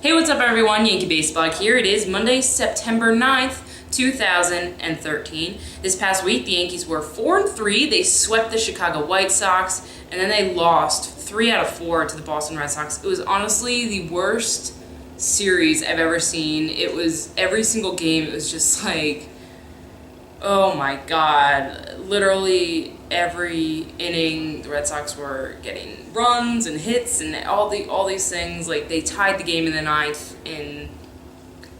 Hey, what's up everyone? YankeeBaseBlog here. It is Monday, September 9th, 2013. This past week, the Yankees were 4-3. They swept the Chicago White Sox, and then they lost 3 out of 4 to the Boston Red Sox. It was honestly the worst series I've ever seen. It was every single game, it was just like, oh my God. Literally every inning, the Red Sox were getting runs and hits and all these things. Like, they tied the game in the 9th in,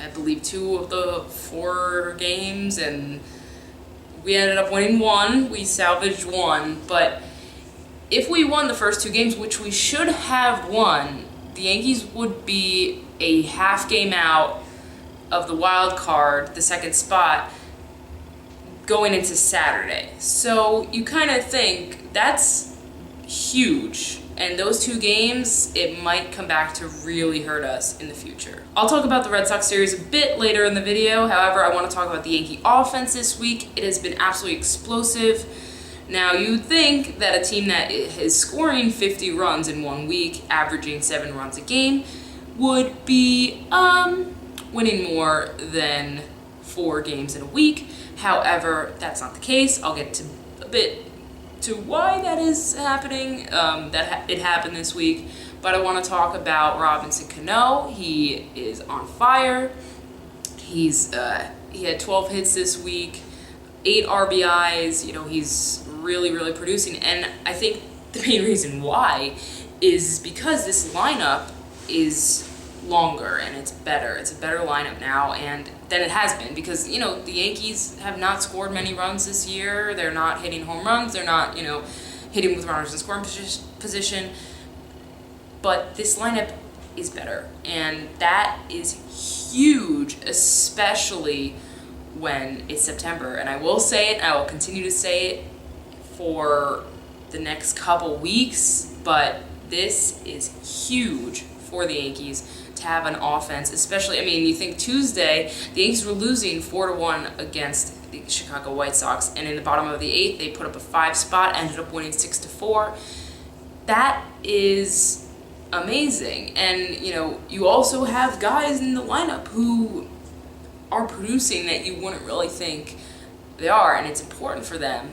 I believe, 2 of the 4 games, and we ended up winning 1. We salvaged 1, but if we won the first 2 games, which we should have won, the Yankees would be a half game out of the wild card, the second spot, going into Saturday. So you kind of think that's huge, and those 2 games, it might come back to really hurt us in the future. I'll talk about the Red Sox series a bit later in the video. However, I want to talk about the Yankee offense this week. It has been absolutely explosive. Now, you'd think that a team that is scoring 50 runs in 1 week, averaging 7 runs a game, would be winning more than 4 games in a week. However, that's not the case. I'll get to a bit to why that is happening. It happened this week, but I want to talk about Robinson Cano. He is on fire. He had 12 hits this week, 8 RBIs. You know, he's really producing, and I think the main reason why is because this lineup is longer and it's better. It's a better lineup now and than it has been, because, you know, the Yankees have not scored many runs this year. They're not hitting home runs. They're not, you know, hitting with runners in scoring position. But this lineup is better, and that is huge, especially when it's September. And I will say it, I will continue to say it for the next couple weeks, but this is huge for the Yankees to have an offense, especially, I mean, you think Tuesday, the Yankees were losing 4-1 against the Chicago White Sox, and in the bottom of the 8th, they put up a 5 spot, ended up winning 6-4. That is amazing. And, you know, you also have guys in the lineup who are producing that you wouldn't really think they are, and it's important for them.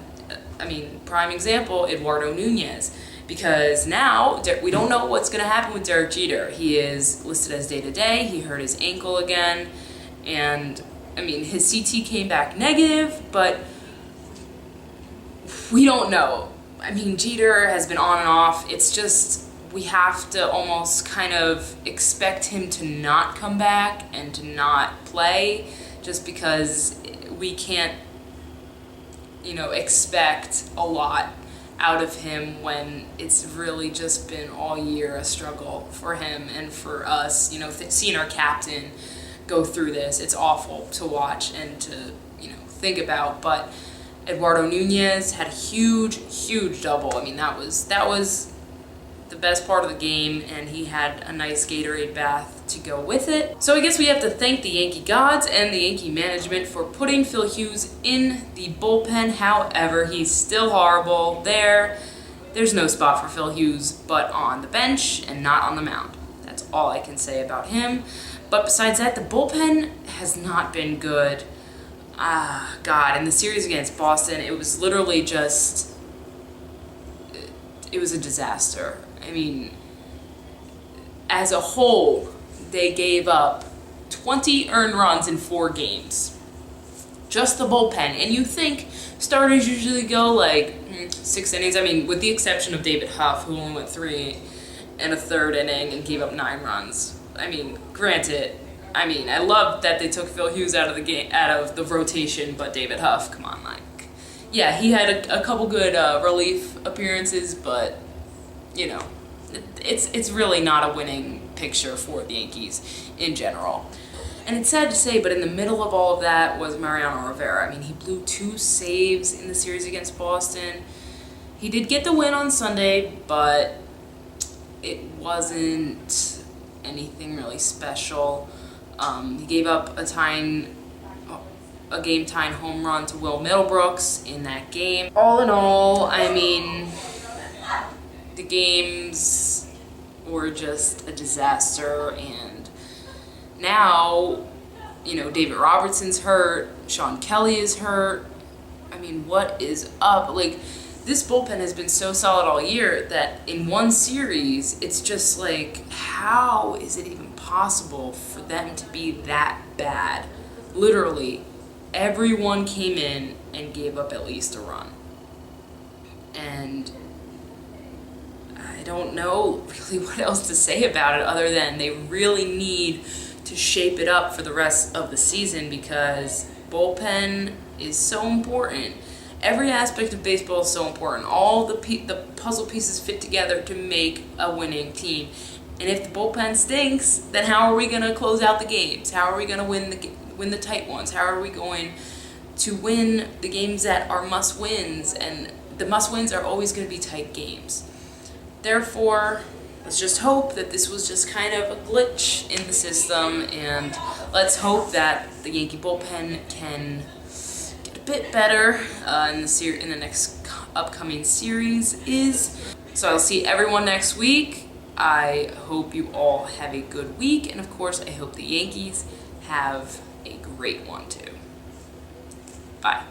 I mean, prime example, Eduardo Nunez. Because now we don't know what's going to happen with Derek Jeter. He is listed as day-to-day. He hurt his ankle again. And, I mean, his CT came back negative, but we don't know. I mean, Jeter has been on and off. It's just, we have to almost kind of expect him to not come back and to not play, just because we can't, you know, expect a lot out of him when it's really just been all year a struggle for him and for us. You know, seeing our captain go through this, it's awful to watch and to, you know, think about. But Eduardo Nunez had a huge double. I mean, that was the best part of the game, and he had a nice Gatorade bath to go with it. So I guess we have to thank the Yankee gods and the Yankee management for putting Phil Hughes in the bullpen. However, he's still horrible. There's no spot for Phil Hughes but on the bench and not on the mound. That's all I can say about him. But besides that, the bullpen has not been good. God, in the series against Boston, it was literally just, it was a disaster. I mean, as a whole, they gave up 20 earned runs in 4 games. Just the bullpen. And you think starters usually go like 6 innings. I mean, with the exception of David Huff, who only went 3 1/3 inning and gave up 9 runs. I mean, granted, I mean, I love that they took Phil Hughes out of the game, out of the rotation, but David Huff, come on, like, yeah, he had a couple good relief appearances, but, you know, it's really not a winning picture for the Yankees in general. And it's sad to say, but in the middle of all of that was Mariano Rivera. I mean, he blew 2 saves in the series against Boston. He did get the win on Sunday, but it wasn't anything really special. He gave up a game-tying home run to Will Middlebrooks in that game. All in all, I mean, the games were just a disaster, and Now, you know, David Robertson's hurt, Sean Kelly is hurt. I mean, what is up? Like, this bullpen has been so solid all year that in one series, it's just like, how is it even possible for them to be that bad? Literally, everyone came in and gave up at least a run. And I don't know really what else to say about it other than they really need to shape it up for the rest of the season, because bullpen is so important. Every aspect of baseball is so important. All the puzzle pieces fit together to make a winning team. And if the bullpen stinks, then how are we going to close out the games? How are we going to win the tight ones? How are we going to win the games that are must-wins? And the must-wins are always going to be tight games. Therefore, let's just hope that this was just kind of a glitch in the system, and let's hope that the Yankee bullpen can get a bit better in the next upcoming series. So I'll see everyone next week. I hope you all have a good week, and of course, I hope the Yankees have a great one too. Bye.